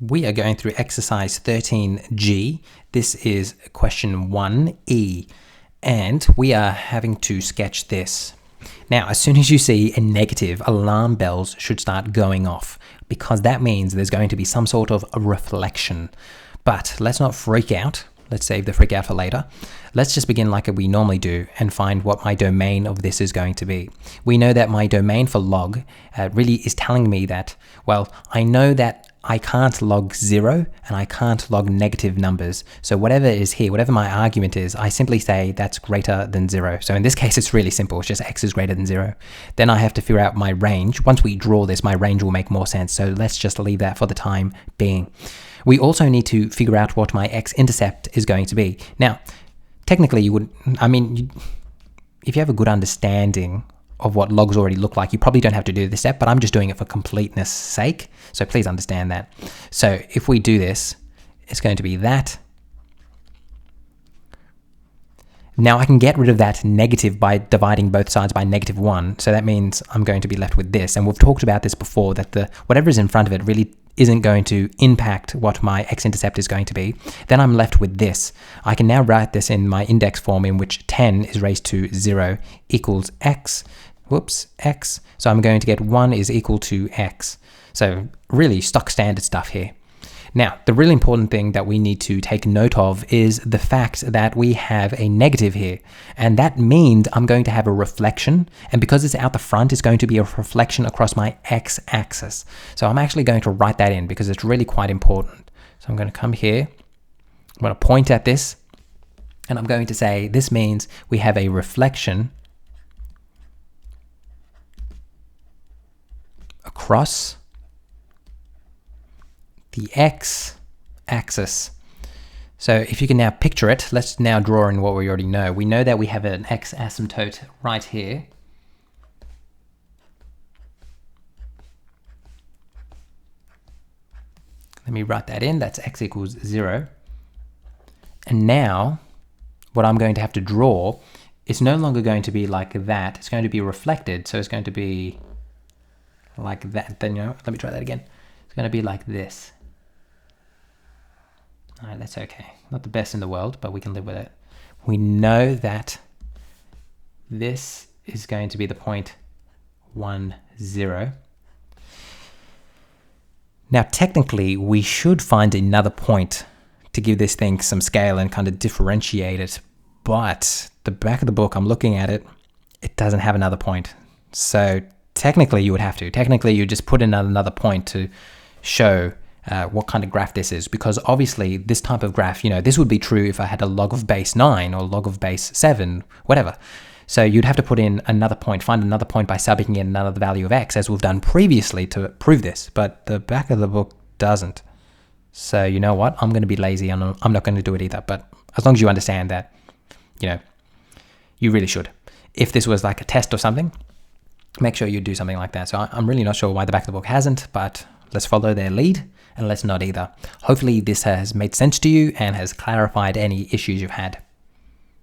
We are going through exercise 13G. This is question 1E, and we are having to sketch this. Now, as soon as you see a negative, alarm bells should start going off, because that means there's going to be some sort of a reflection. But let's not freak out. Let's save the freak out for later. Let's just begin like we normally do and find what my domain of this is going to be. We know that my domain for log really is telling me that, well, I know that I can't log 0 and I can't log negative numbers. So whatever is here, whatever my argument is, I simply say that's greater than 0. So in this case, it's really simple. It's just x is greater than 0. Then I have to figure out my range. Once we draw this, my range will make more sense. So let's just leave that for the time being. We also need to figure out what my x-intercept is going to be. Now, technically you would, if you have a good understanding of what logs already look like, you probably don't have to do this step, but I'm just doing it for completeness sake. So please understand that. So if we do this, it's going to be that. Now I can get rid of that negative by dividing both sides by -1. So that means I'm going to be left with this. And we've talked about this before, that whatever is in front of it really isn't going to impact what my x-intercept is going to be. Then I'm left with this. I can now write this in my index form, in which 10 is raised to 0 equals x. X. So I'm going to get 1 is equal to x. So really stock standard stuff here. Now, the really important thing that we need to take note of is the fact that we have a negative here. And that means I'm going to have a reflection. And because it's out the front, it's going to be a reflection across my x-axis. So I'm actually going to write that in because it's really quite important. So I'm going to come here. I'm going to point at this. And I'm going to say this means we have a reflection across the x-axis. So if you can now picture it, let's now draw in what we already know. We know that we have an x-asymptote right here. Let me write that in. That's x equals 0. And now what I'm going to have to draw is no longer going to be like that. It's going to be reflected. So it's going to be like that. Then, let me try that again. It's going to be like this. All right, that's okay. Not the best in the world, but we can live with it. We know that this is going to be the point 1, 0. Now, technically, we should find another point to give this thing some scale and kind of differentiate it. But the back of the book, I'm looking at it, it doesn't have another point. So technically, you would have to. Technically, you just put in another point to show what kind of graph this is, because obviously this type of graph, this would be true if I had a log of base 9 or log of base 7, whatever. So you'd have to put in another point, find another point by subbing in another value of x, as we've done previously to prove this, but the back of the book doesn't. So you know what? I'm going to be lazy and I'm not going to do it either, but as long as you understand that, you really should. If this was like a test or something, make sure you do something like that. So I'm really not sure why the back of the book hasn't, but let's follow their lead. And let's not either. Hopefully this has made sense to you and has clarified any issues you've had.